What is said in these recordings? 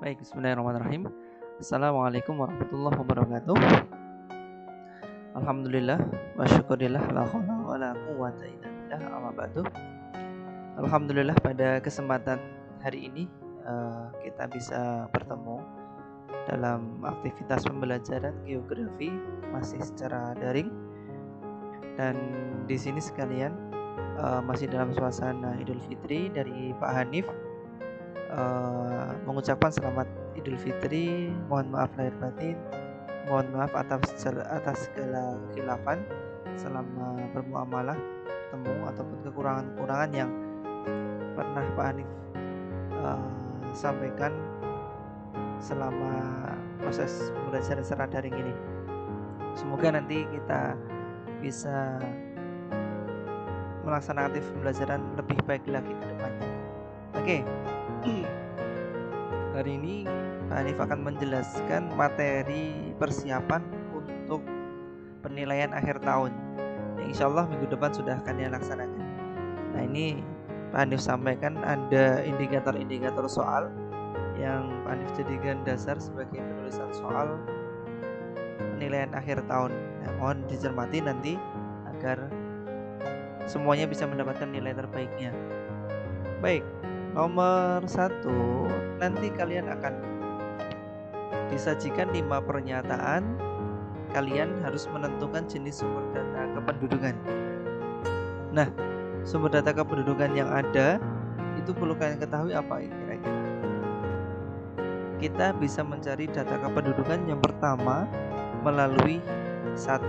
Baik, bismillahirrahmanirrahim. Assalamualaikum warahmatullahi wabarakatuh. Alhamdulillah wa syukurillah la haula wa la quwwata illa billah amma ba'du. Alhamdulillah pada kesempatan hari ini kita bisa bertemu dalam aktivitas pembelajaran geografi masih secara daring. Dan di sini sekalian masih dalam suasana Idul Fitri dari Pak Hanif. Mengucapkan selamat Idul Fitri, mohon maaf lahir batin, mohon maaf atas segala khilafan selama bermuamalah, bertemu ataupun kekurangan-kekurangan yang pernah Pak Hanif sampaikan selama proses pembelajaran secara daring ini. Semoga nanti kita bisa melaksanakan aktif pembelajaran lebih baik lagi ke depannya. Oke. Hari ini Pak Hanif akan menjelaskan materi persiapan untuk penilaian akhir tahun yang insya Allah minggu depan sudah akan dilaksanakan. Nah, ini Pak Hanif sampaikan ada indikator-indikator soal yang Pak Hanif jadikan dasar sebagai penulisan soal penilaian akhir tahun. Nah, mohon dicermati nanti agar semuanya bisa mendapatkan nilai terbaiknya. Baik, nomor 1, nanti kalian akan disajikan 5 pernyataan. Kalian harus menentukan jenis sumber data kependudukan. Nah, sumber data kependudukan yang ada itu perlu kalian ketahui apa kira-kira. Kita bisa mencari data kependudukan yang pertama melalui 1,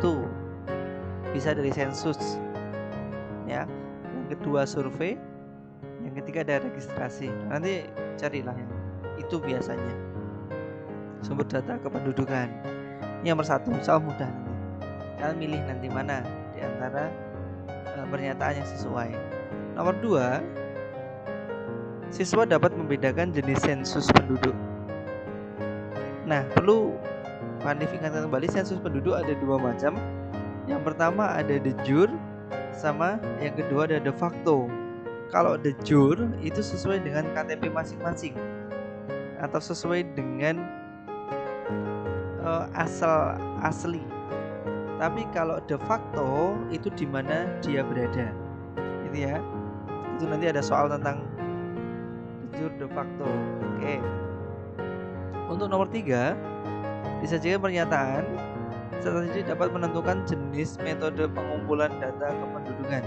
bisa dari sensus, ya. Yang kedua survei, yang ketiga ada registrasi. Nanti carilah yang itu biasanya sumber data kependudukan. Yang nomor 1, soal mudah nanti. Kalian milih nanti mana di antara pernyataan yang sesuai. Nomor 2, siswa dapat membedakan jenis sensus penduduk. Nah, perlu Pak Hanif ingatkan kembali, sensus penduduk ada 2 macam. Yang pertama ada de jure, sama yang kedua ada de facto. Kalau de jure itu sesuai dengan KTP masing-masing atau sesuai dengan asli. Tapi kalau de facto itu di mana dia berada. Gitu ya. Itu nanti ada soal tentang de jure de facto. Oke. Untuk nomor 3, disajikan pernyataan strategi dapat menentukan jenis metode pengumpulan data kependudukan.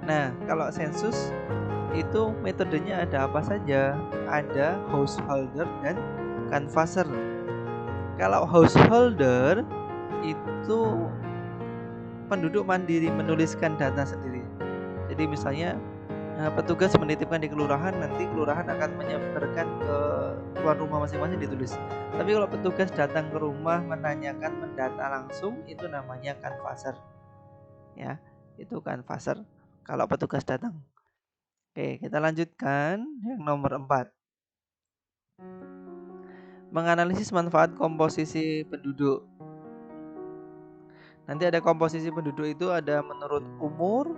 Nah, kalau sensus itu metodenya ada apa saja? Ada householder dan canvasser. Kalau householder itu penduduk mandiri menuliskan data sendiri. Jadi misalnya petugas menitipkan di kelurahan, nanti kelurahan akan menyebarkan ke tuan rumah masing-masing ditulis. Tapi kalau petugas datang ke rumah menanyakan, mendata langsung, itu namanya canvasser. Ya, itu canvasser kalau petugas datang. Oke, kita lanjutkan yang nomor 4. Menganalisis manfaat komposisi penduduk. Nanti ada komposisi penduduk itu ada menurut umur,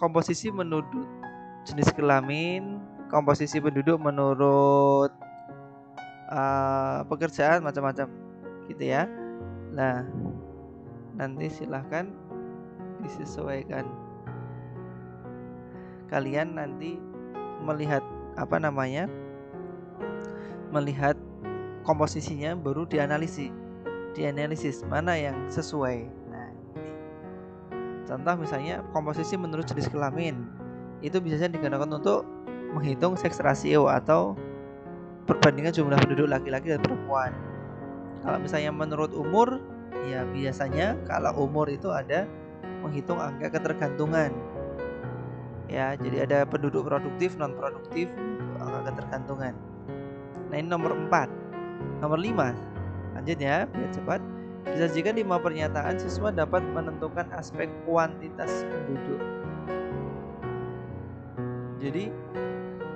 komposisi menurut jenis kelamin, komposisi penduduk menurut pekerjaan, macam-macam gitu ya. Nah, nanti silahkan disesuaikan. Kalian nanti melihat melihat komposisinya baru dianalisis mana yang sesuai. Nah, ini contoh misalnya komposisi menurut jenis kelamin itu biasanya digunakan untuk menghitung seks rasio atau perbandingan jumlah penduduk laki-laki dan perempuan. Kalau misalnya menurut umur, ya biasanya kalau umur itu ada menghitung angka ketergantungan. Ya, jadi ada penduduk produktif, non produktif, angka ketergantungan. Nah, ini nomor 4. Nomor 5, lanjut ya, biar cepat. Disajikan 5 pernyataan, siswa dapat menentukan aspek kuantitas penduduk. Jadi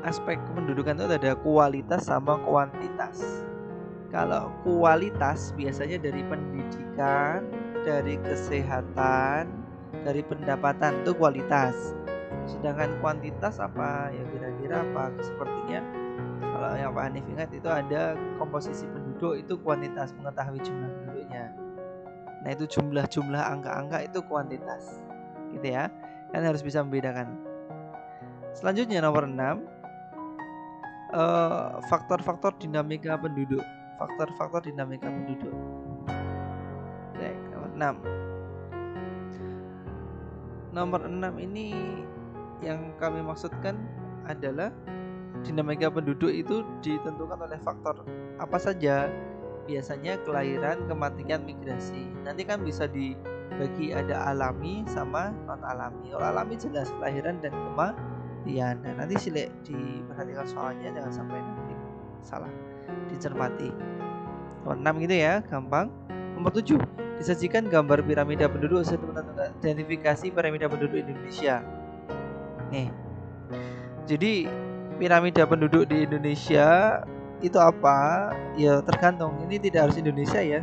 aspek kependudukan itu ada kualitas sama kuantitas. Kalau kualitas biasanya dari pendidikan, dari kesehatan, dari pendapatan, itu kualitas. Sedangkan kuantitas apa ya, kira-kira apa sepertinya Kalau yang Pak Hanif ingat itu ada komposisi penduduk itu kuantitas, mengetahui jumlah penduduknya. Nah itu jumlah angka-angka itu kuantitas, gitu ya. Kan harus bisa membedakan. Selanjutnya nomor 6, faktor-faktor dinamika penduduk. Faktor-faktor dinamika penduduk. Baik, nomor 6. Nomor 6 ini yang kami maksudkan adalah dinamika penduduk itu ditentukan oleh faktor apa saja? Biasanya kelahiran, kematian, migrasi. Nanti kan bisa dibagi ada alami sama non alami. Kalau alami jelas kelahiran dan kematian. Nah, nanti silek diperhatikan soalnya, jangan sampai nanti salah dicermati. Nomor 6 gitu ya, gampang. Nomor 7, disajikan gambar piramida penduduk serta menentukan identifikasi piramida penduduk Indonesia. Nih, jadi piramida penduduk di Indonesia itu apa? Ya tergantung. Ini tidak harus Indonesia ya.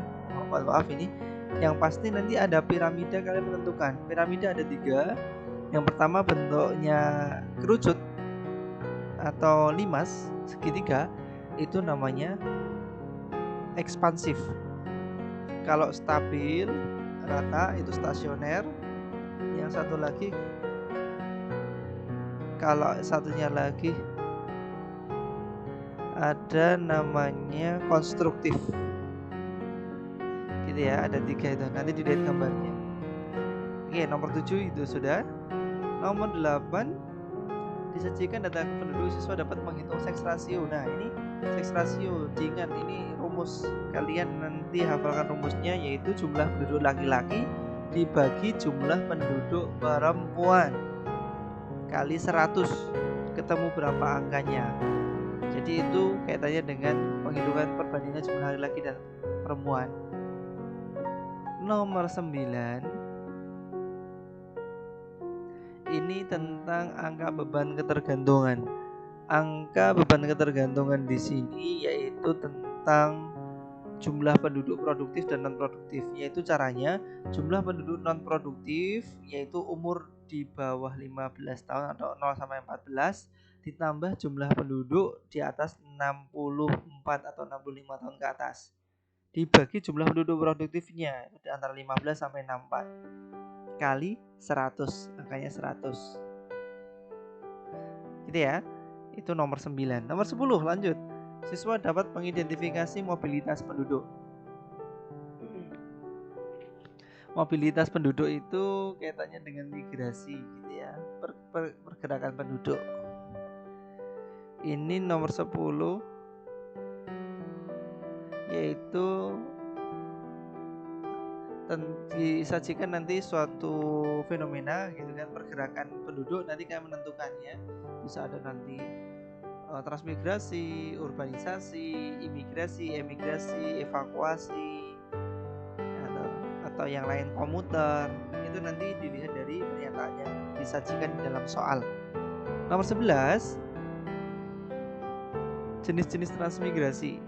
Maaf ini. Yang pasti nanti ada piramida, kalian menentukan. Piramida ada 3. Yang pertama bentuknya kerucut atau limas segitiga, itu namanya ekspansif. Kalau stabil rata itu stasioner. Yang satu lagi, kalau satunya lagi ada namanya konstruktif, gitu ya. Ada 3 itu, nanti dilihat gambarnya. Oke, nomor 7 itu sudah. Nomor 8, disajikan data penduduk, siswa dapat menghitung seks rasio. Nah ini seks rasio, ingat ini rumus, kalian nanti hafalkan rumusnya, yaitu jumlah penduduk laki-laki dibagi jumlah penduduk perempuan kali 100, ketemu berapa angkanya. Jadi itu kaitannya dengan penghitungan perbandingan jumlah laki-laki dan perempuan. Nomor 9, ini tentang angka beban ketergantungan. Angka beban ketergantungan di sini yaitu tentang jumlah penduduk produktif dan non produktif. Yaitu caranya, jumlah penduduk non produktif yaitu umur di bawah 15 tahun atau 0 sampai 14, ditambah jumlah penduduk di atas 64 atau 65 tahun ke atas, dibagi jumlah penduduk produktifnya itu antara 15 sampai 64 kali 100, angkanya 100. Gitu ya. Itu nomor 9. Nomor 10 lanjut. Siswa dapat mengidentifikasi mobilitas penduduk. Mobilitas penduduk itu kaitannya dengan migrasi, gitu ya. Pergerakan penduduk. Ini nomor 10 yaitu disajikan nanti suatu fenomena, gitu kan, pergerakan penduduk. Nanti kalian menentukan ya, bisa ada nanti transmigrasi, urbanisasi, imigrasi, emigrasi, evakuasi, atau yang lain, komuter. Itu nanti dilihat dari pernyataannya disajikan di dalam soal. Nomor 11, jenis-jenis transmigrasi.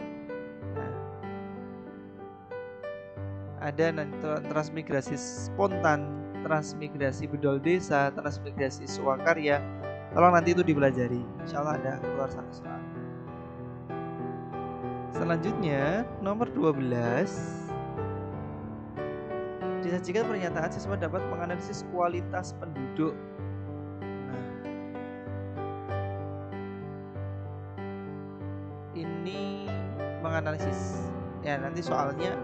Ada nanti transmigrasi spontan, transmigrasi bedol desa, transmigrasi swakarya. Tolong nanti itu dipelajari. Insya Allah ada keluar satu soal. Selanjutnya nomor 12, disajikan pernyataan siswa dapat menganalisis kualitas penduduk. Ini menganalisis ya, nanti soalnya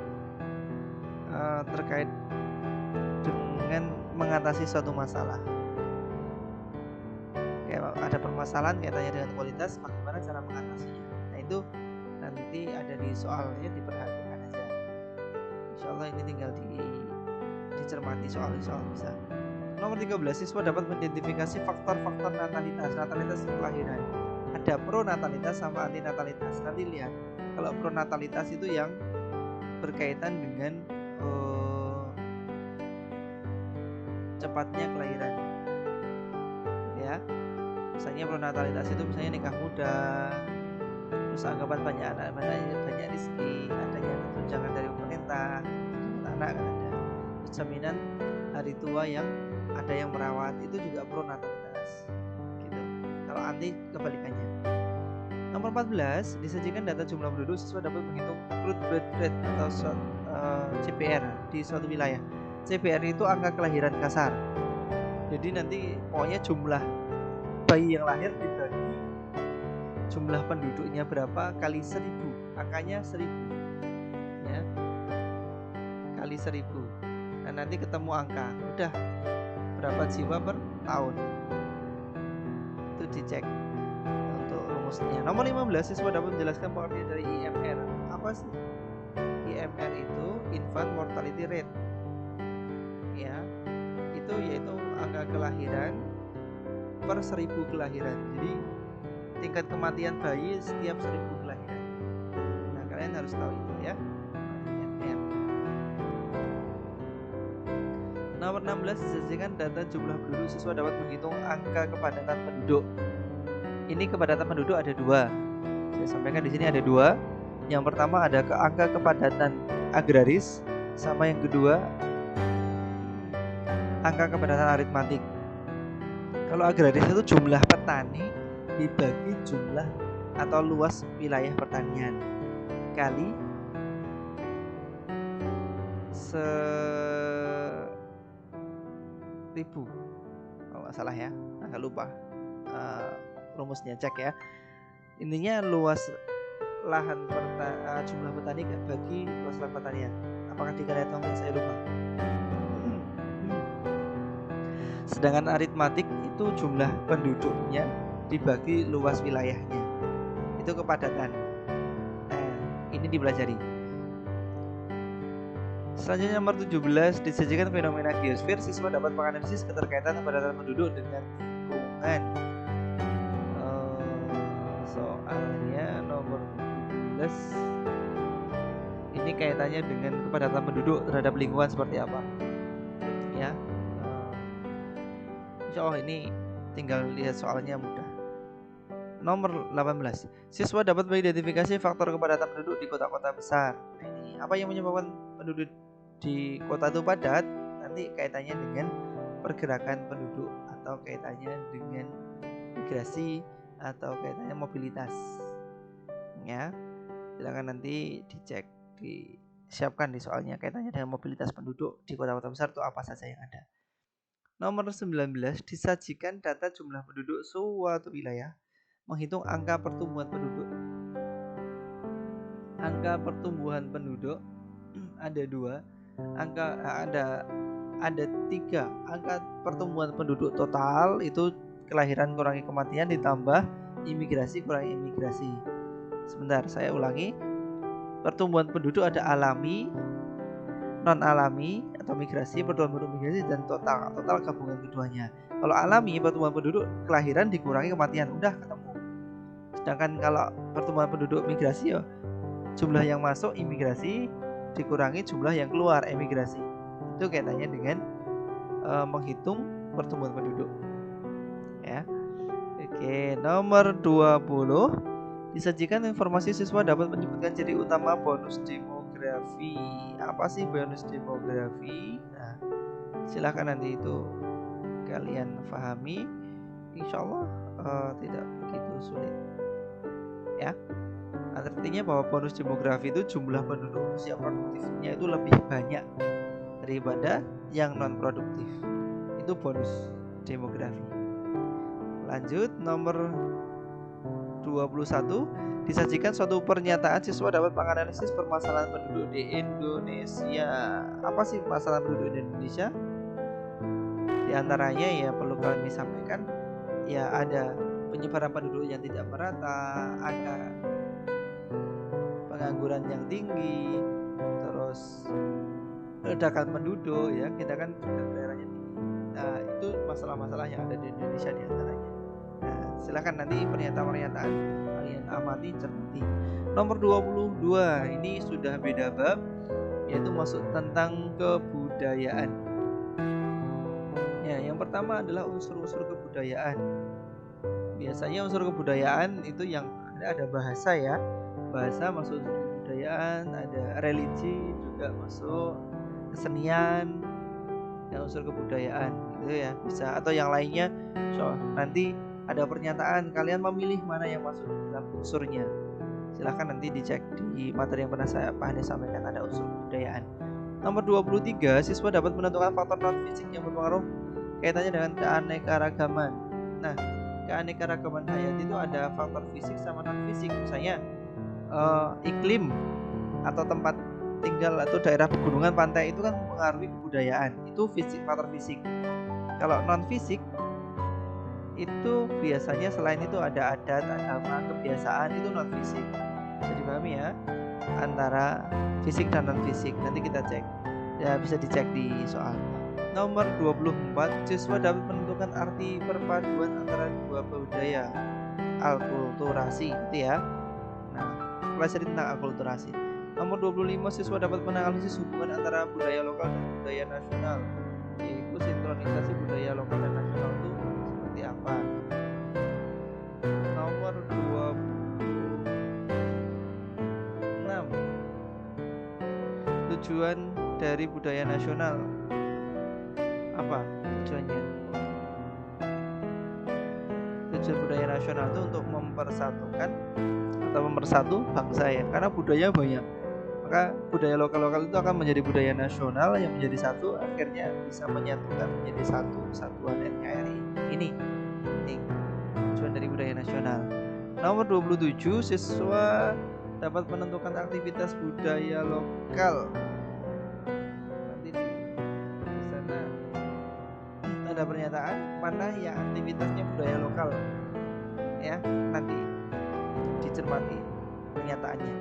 terkait dengan mengatasi suatu masalah. Kayak ada permasalahan kaitannya dengan kualitas, bagaimana cara mengatasinya. Nah itu nanti ada di soalnya, diperhatikan aja. Insya Allah ini tinggal dicermati soal bisa. Nomor 13, siswa dapat mengidentifikasi faktor-faktor natalitas. Natalitas kelahiran. Ada pronatalitas sama antinatalitas. Nanti lihat, kalau pronatalitas itu yang berkaitan dengan cepatnya kelahiran, ya. Misalnya pronatalitas itu misalnya nikah muda, terus anggapan banyak anak, banyak rezeki, adanya tunjangan dari pemerintah, anak kan ada, terus jaminan hari tua yang ada yang merawat, itu juga pronatalitas, gitu. Kalau anti kebalikannya. Nomor Nomor 14, disajikan data jumlah penduduk, siswa dapat menghitung growth rate atau CPR di suatu wilayah. CPR itu angka kelahiran kasar. Jadi nanti pokoknya jumlah bayi yang lahir dibagi jumlah penduduknya berapa kali 1000, angkanya 1000 ya, kali 1000. Nah nanti ketemu angka, udah berapa jiwa per tahun, itu dicek untuk rumusnya. Nomor 15, siswa dapat menjelaskan pengertian dari IMR. Apa sih IMR? Itu infant mortality rate ya, itu yaitu angka kelahiran per 1000 kelahiran. Jadi tingkat kematian bayi setiap 1000 kelahiran. Nah kalian harus tahu itu ya, IMR. Nomor 16, disajikan data jumlah penduduk, siswa dapat menghitung angka kepadatan penduduk. Ini kepadatan penduduk ada dua. Saya sampaikan di sini ada dua. Yang pertama ada angka kepadatan agraris, sama yang kedua angka kepadatan aritmatik. Kalau agraris itu jumlah petani dibagi jumlah atau luas wilayah pertanian kali 1000, kalau nggak salah ya, agak lupa rumusnya, cek ya. Intinya luas lahan jumlah petani bagi luas lahan pertanian. Apakah dikalian atau saya lupa. Sedangkan aritmatik itu jumlah penduduknya dibagi luas wilayahnya, itu kepadatan. Ini dipelajari. Selanjutnya nomor 17, disajikan fenomena geosfer, siswa dapat menganalisis keterkaitan kepadatan penduduk dengan lingkungan. Soalnya nomor 17 ini kaitannya dengan kepadatan penduduk terhadap lingkungan seperti apa ya. Insya Allah ini tinggal lihat soalnya mudah. Nomor 18, siswa dapat mengidentifikasi faktor kepadatan penduduk di kota-kota besar. Nah, ini apa yang menyebabkan penduduk di kota itu padat? Nanti kaitannya dengan pergerakan penduduk, atau kaitannya dengan migrasi, atau kaitannya mobilitas. Ya, silakan nanti dicek, disiapkan di soalnya kaitannya dengan mobilitas penduduk di kota-kota besar itu apa saja yang ada. Nomor 19, disajikan data jumlah penduduk suatu wilayah, menghitung angka pertumbuhan penduduk. Angka pertumbuhan penduduk ada dua, ada tiga. Angka pertumbuhan penduduk total itu kelahiran kurangi kematian ditambah imigrasi kurangi imigrasi. Sebentar, saya ulangi. Pertumbuhan penduduk ada alami, non alami atau migrasi, pertumbuhan penduduk migrasi, dan total gabungan keduanya. Kalau alami, pertumbuhan penduduk kelahiran dikurangi kematian, udah ketemu. Sedangkan kalau pertumbuhan penduduk migrasi ya, jumlah yang masuk imigrasi dikurangi jumlah yang keluar emigrasi. Itu kaitannya dengan menghitung pertumbuhan penduduk ya. Oke, nomor 20, disajikan informasi, siswa dapat menyebutkan ciri utama bonus demografi. Apa sih bonus demografi? Nah, silakan nanti itu kalian pahami. Insya Allah tidak begitu sulit ya. Artinya bahwa bonus demografi itu jumlah penduduk usia produktifnya itu lebih banyak daripada yang non produktif. Itu bonus demografi. Lanjut, nomor 21, disajikan suatu pernyataan, siswa dapat menganalisis permasalahan penduduk di Indonesia. Apa sih masalah penduduk di Indonesia? Di antaranya ya perlu kami sampaikan, ya ada penyebaran penduduk yang tidak merata, angka pengangguran yang tinggi, terus ledakan penduduk ya, kita kan daerahnya tinggi. Nah, itu masalah-masalah yang ada di Indonesia di antaranya. Nah, silakan nanti pernyataan-pernyataan kalian amati, cermati. Nomor 22, ini sudah beda bab, yaitu masuk tentang kebudayaan. Ya, yang pertama adalah unsur-unsur kebudayaan. Biasanya unsur kebudayaan itu yang ada bahasa ya, bahasa masuk unsur kebudayaan, ada religi juga masuk, kesenian yang unsur kebudayaan gitu ya, bisa, atau yang lainnya. So, nanti ada pernyataan, kalian memilih mana yang masuk di dalam unsurnya. Silahkan nanti dicek di materi yang pernah Pak Anies sampaikan, ada unsur kebudayaan. Nomor 23, siswa dapat menentukan faktor non-fisik yang berpengaruh kaitannya dengan keanekaragaman. Nah, keanekaragaman hayati itu ada faktor fisik sama non-fisik. Misalnya iklim atau tempat tinggal atau daerah pegunungan, pantai itu kan mempengaruhi kebudayaan. Itu fisik, faktor fisik. Kalau non-fisik itu biasanya selain itu ada adat, agama, kebiasaan, itu non-fisik. Bisa dipahami ya, antara fisik dan non-fisik. Nanti kita cek, ya bisa dicek di soal. Nomor 24, siswa dapat menentukan arti perpaduan antara dua budaya, akulturasi, gitu ya. Nah, pelajari tentang akulturasi. Nomor 25, siswa dapat menganalisis hubungan antara budaya lokal dan budaya nasional, yaitu sinkronisasi budaya lokal dan nasional itu seperti apa. Nomor 26, tujuan dari budaya nasional. Apa tujuannya? Tujuan budaya nasional itu untuk mempersatukan atau mempersatu bangsa ya, karena budaya banyak, maka budaya lokal-lokal itu akan menjadi budaya nasional yang menjadi satu, akhirnya bisa menyatukan menjadi satu satuan NKRI. Ini tujuan dari budaya nasional. Nomor 27, siswa dapat menentukan aktivitas budaya lokal. Nanti di sana ada pernyataan mana yang aktivitasnya budaya lokal ya, nanti dicermati pernyataannya.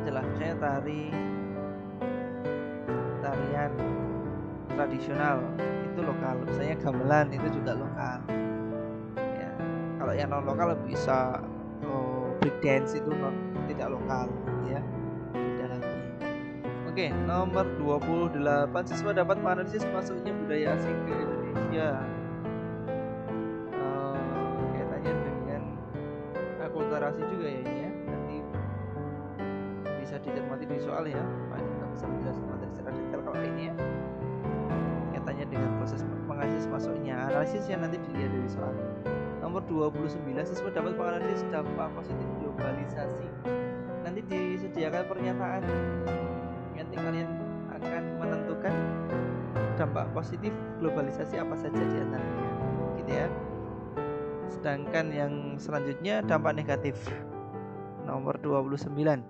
Jelas, misalnya tarian tradisional itu lokal, misalnya gamelan itu juga lokal ya. Kalau yang non lokal bisa break dance itu tidak lokal ya, beda lagi. Oke, nomor 28, siswa dapat menganalisis masuknya budaya asing ke Indonesia. Kaitannya dengan akulturasi juga ya ini ya, nanti bisa dicermati di soal ya. Pak nggak bisa menjelaskan materi secara detail kalau ini ya, kaitannya dengan proses menganalisis masuknya, analisisnya nanti dilihat dari soal. Nomor 29, siswa dapat menganalisis dampak positif globalisasi. Nanti disediakan pernyataan, nanti kalian akan menentukan dampak positif globalisasi apa saja di antaranya, gitu ya. Sedangkan yang selanjutnya dampak negatif. Nomor 29,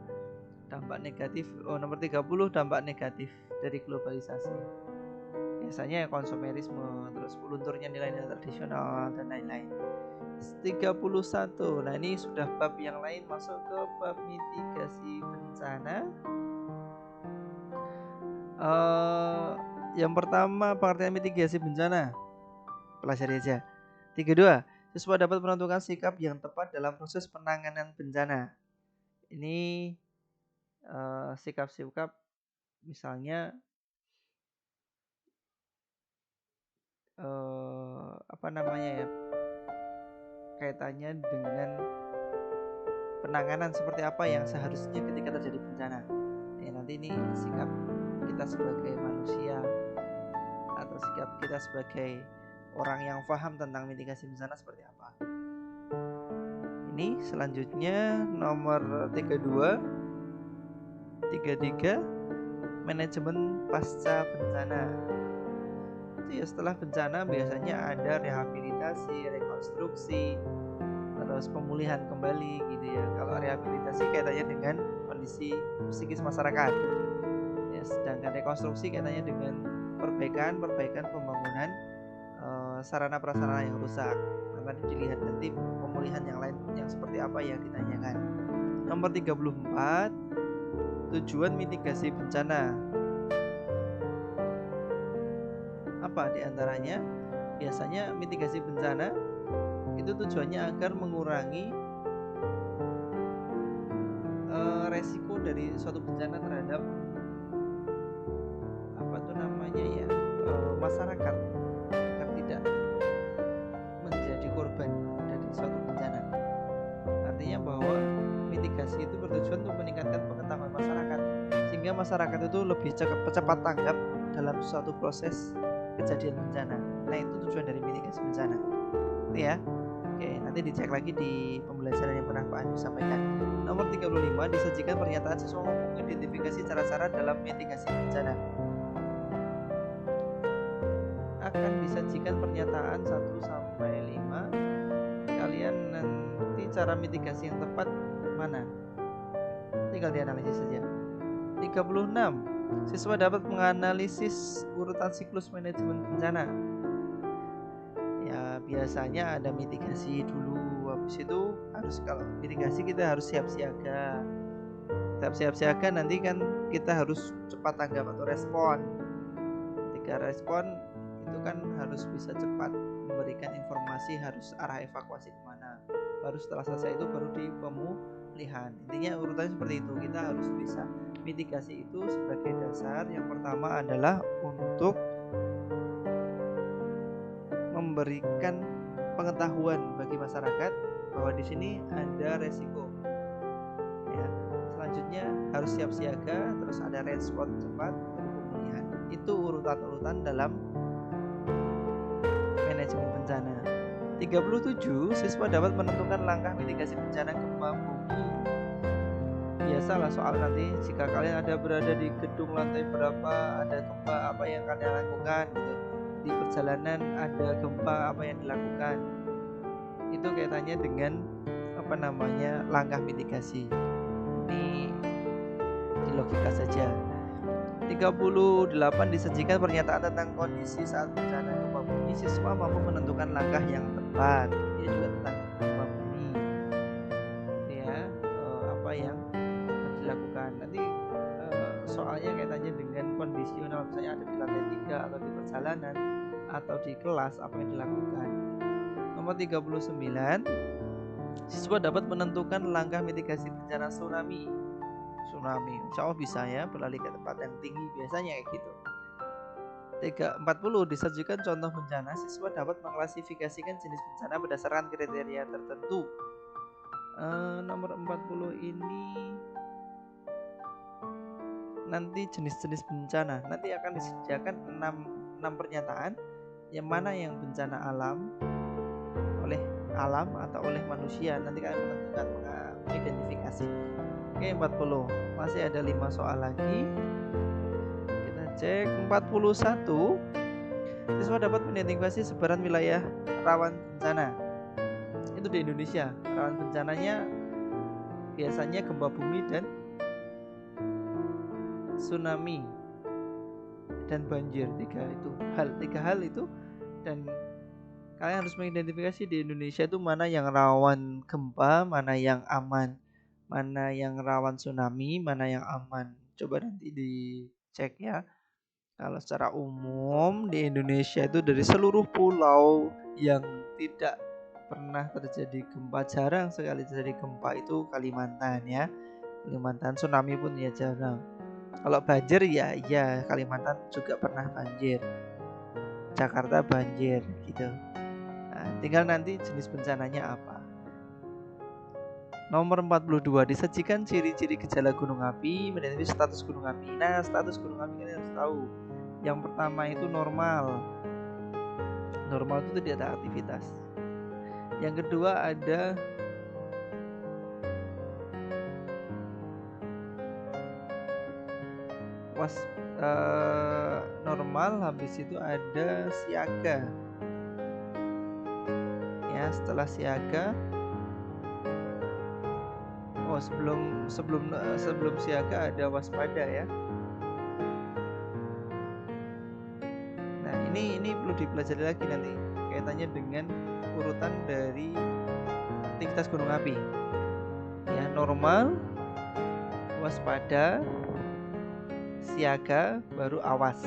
dampak negatif. Nomor 30, dampak negatif dari globalisasi. Biasanya konsumerisme, terus lunturnya nilai-nilai tradisional dan lain-lain. 31. Nah, ini sudah bab yang lain, masuk ke bab mitigasi bencana. Yang pertama, pengertian mitigasi bencana. Pelajari aja. 32. Siswa dapat menentukan sikap yang tepat dalam proses penanganan bencana. Ini sikap-sikap misalnya apa namanya ya, kaitannya dengan penanganan seperti apa yang seharusnya ketika terjadi bencana. Nanti ini sikap kita sebagai manusia atau sikap kita sebagai orang yang paham tentang mitigasi bencana seperti apa. Ini selanjutnya nomor 32, 33, manajemen pasca bencana. Itu ya, setelah bencana biasanya ada rehabilitasi, rekonstruksi, terus pemulihan kembali gitu ya. Kalau rehabilitasi kaitannya dengan kondisi psikis masyarakat ya, sedangkan rekonstruksi kaitannya dengan perbaikan pembangunan sarana prasarana yang rusak. Nanti dilihat nanti pemulihan yang lain yang seperti apa yang ditanyakan. Nomor 34, tujuan mitigasi bencana. Apa diantaranya? Biasanya mitigasi bencana itu tujuannya agar mengurangi resiko dari suatu bencana terhadap masyarakat, agar tidak menjadi korban dari suatu bencana. Artinya bahwa mitigasi itu bertujuan untuk meningkatkan pengetahuan masyarakat, sehingga masyarakat itu lebih cepat tanggap dalam suatu proses kejadian bencana. Nah, itu tujuan dari mitigasi bencana. Itu ya. Oke, nanti dicek lagi di pembelajaran yang pernah Pak Andi sampaikan. Nomor 35, disajikan pernyataan siswa mengidentifikasi cara-cara dalam mitigasi bencana. Akan disajikan pernyataan 1 sampai 5. Kalian nanti cara mitigasi yang tepat mana? Tinggal dianalisis saja. 36. Siswa dapat menganalisis urutan siklus manajemen bencana. Ya, biasanya ada mitigasi dulu. Habis itu kalau mitigasi kita harus siap siaga. Siap siaga nanti kan kita harus cepat tanggap atau respon. Ketika respon itu kan harus bisa cepat memberikan informasi harus arah evakuasi kemana. Baru setelah selesai itu baru di pemulihan. Intinya urutannya seperti itu. Kita harus bisa mitigasi itu sebagai dasar. Yang pertama adalah untuk memberikan pengetahuan bagi masyarakat bahwa di sini ada resiko. Ya, selanjutnya harus siap siaga, terus ada respon cepat, baru pemulihan. Itu urutan-urutan dalam manajemen bencana. 37. Siswa dapat menentukan langkah mitigasi bencana gempa bumi. Biasalah soal nanti jika kalian ada berada di gedung lantai berapa, ada gempa apa yang kalian lakukan gitu. Di perjalanan ada gempa apa yang dilakukan. Itu kaitannya dengan langkah mitigasi. Ini di logika saja. 38. Disajikan pernyataan tentang kondisi saat bencana gempa bumi. Siswa mampu menentukan langkah yang tepat. Ini juga tentang gempa bumi. Ya, apa yang harus dilakukan. Nanti soalnya kaitannya dengan kondisional, misalnya ada di lantai 3 atau di perjalanan atau di kelas apa yang dilakukan. Nomor 39. Siswa dapat menentukan langkah mitigasi bencana tsunami. Insya Allah bisa ya, beralih ke tempat yang tinggi, biasanya kayak gitu. 40. Disajikan contoh bencana. Siswa dapat mengklasifikasikan jenis bencana berdasarkan kriteria tertentu. Nomor 40 ini nanti jenis-jenis bencana. Nanti akan disediakan 6 pernyataan. Yang mana yang bencana alam, oleh alam atau oleh manusia. Nanti kalian menentukan, mengidentifikasi. Oke, 40. Masih ada 5 soal lagi. Kita cek 41. Siswa dapat mengidentifikasi sebaran wilayah rawan bencana. Itu di Indonesia. Rawan bencananya biasanya gempa bumi dan tsunami dan banjir. Tiga hal itu, dan kalian harus mengidentifikasi di Indonesia itu mana yang rawan gempa, mana yang aman, mana yang rawan tsunami, mana yang aman. Coba nanti dicek ya. Kalau secara umum di Indonesia itu dari seluruh pulau yang tidak pernah terjadi gempa, jarang sekali terjadi gempa itu Kalimantan ya. Kalimantan. Tsunami pun ya jarang. Kalau banjir ya Kalimantan juga pernah banjir. Jakarta banjir gitu. Nah, tinggal nanti jenis bencananya apa. Nomor 42. Disajikan ciri-ciri gejala gunung api, mendeteksi status gunung api. Nah, status gunung api kalian harus tahu. Yang pertama itu normal. Normal itu tidak ada aktivitas. Yang kedua ada normal, habis itu ada siaga. Ya, setelah siaga, sebelum siaga ada waspada ya. Nah, ini perlu dipelajari lagi nanti kaitannya dengan urutan dari aktivitas gunung api. Ya, normal, waspada, siaga, baru awas.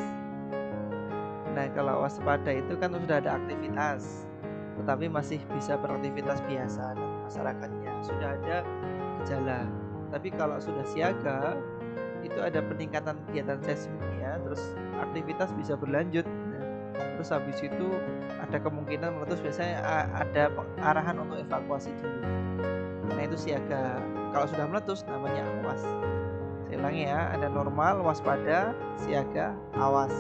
Nah, kalau waspada itu kan sudah ada aktivitas, tetapi masih bisa beraktivitas biasa. Nanti masyarakatnya sudah ada gejala. Tapi kalau sudah siaga, itu ada peningkatan kegiatan seismiknya, terus aktivitas bisa berlanjut. Nah, terus habis itu ada kemungkinan meletus, biasanya ada arahan untuk evakuasi dulu. Nah, itu siaga. Kalau sudah meletus namanya awas. Saya ulangi ya, ada normal, waspada, siaga, awas.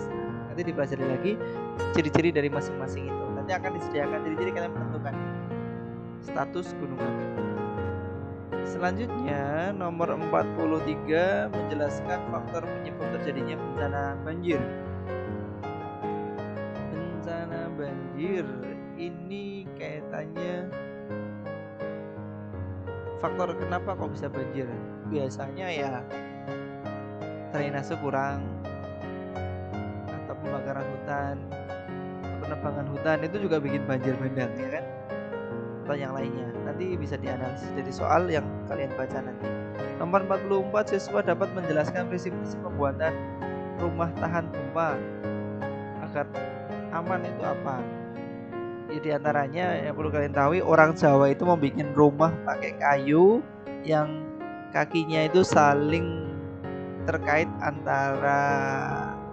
Nanti dipelajari lagi ciri-ciri dari masing-masing itu. Nanti akan disediakan ciri-ciri, kalian menentukan status gunung api. Selanjutnya nomor 43 menjelaskan faktor penyebab terjadinya bencana banjir. Bencana banjir ini kaitannya faktor kenapa kok bisa banjir. Biasanya ya drainase kurang, atau pembakaran hutan, penebangan hutan itu juga bikin banjir bandang ya kan, atau yang lainnya. Nanti bisa dianalisis dari soal yang kalian baca nanti. Nomor 44, siswa dapat menjelaskan prinsip-prinsip pembuatan rumah tahan gempa agar aman itu apa. Ya, diantaranya yang perlu kalian tahu, orang Jawa itu membuat rumah pakai kayu yang kakinya itu saling terkait antara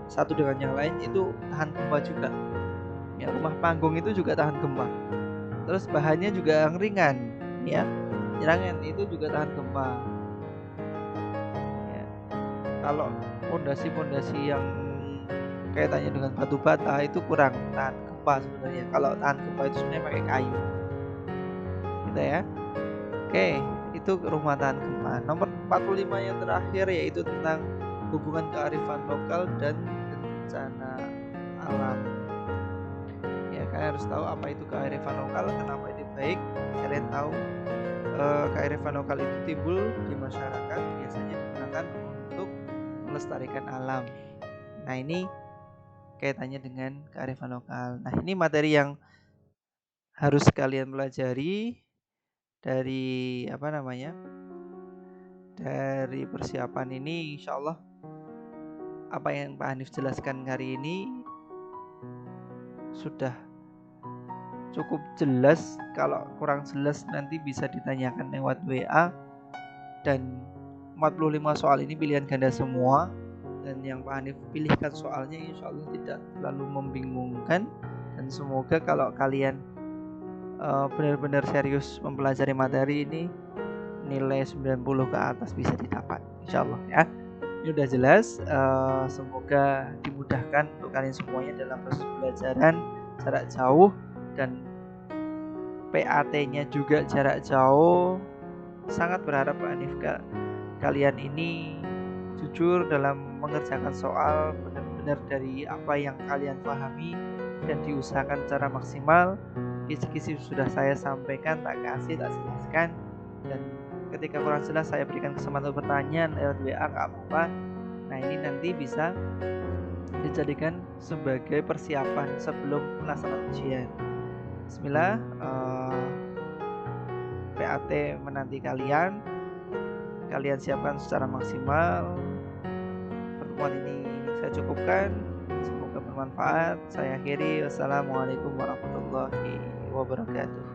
satu dengan yang lain, itu tahan gempa juga. Ya, rumah panggung itu juga tahan gempa. Terus bahannya juga yang ringan, ya, ringan itu juga tahan gempa. Ya. Kalau pondasi-pondasi yang kaitannya dengan batu bata itu kurang tahan gempa sebenarnya. Kalau tahan gempa itu sebenarnya pakai kayu, gitu ya. Oke, itu rumah tahan gempa. Nomor 45 yang terakhir yaitu tentang hubungan kearifan lokal dan bencana alam. Ya, kalian harus tahu apa itu kearifan lokal, kenapa itu baik. Kalian tahu kearifan lokal itu timbul di masyarakat, biasanya digunakan untuk melestarikan alam. Nah, ini kaitannya dengan kearifan lokal. Nah, ini materi yang harus kalian pelajari dari dari persiapan ini. Insya Allah apa yang Pak Hanif jelaskan hari ini sudah cukup jelas. Kalau kurang jelas nanti bisa ditanyakan lewat WA. Dan 45 soal ini pilihan ganda semua, dan yang Pak Hanif pilihkan soalnya insya Allah tidak terlalu membingungkan. Dan semoga kalau kalian benar-benar serius mempelajari materi ini, nilai 90 ke atas bisa didapat insya Allah ya. Ini udah jelas. Semoga dimudahkan untuk kalian semuanya dalam proses pembelajaran jarak jauh, dan PAT-nya juga jarak jauh. Sangat berharap Pak Hanif kalian ini jujur dalam mengerjakan soal, benar-benar dari apa yang kalian pahami dan diusahakan secara maksimal. Kisi-kisi sudah saya sampaikan, tak jelaskan. Dan ketika kurang jelas saya berikan kesempatan untuk pertanyaan lewat WA, nggak apa-apa. Nah, ini nanti bisa dijadikan sebagai persiapan sebelum pelaksanaan ujian. Bismillah, PAT menanti kalian siapkan secara maksimal. Pertemuan ini saya cukupkan, semoga bermanfaat. Saya akhiri, wassalamualaikum warahmatullahi wabarakatuh.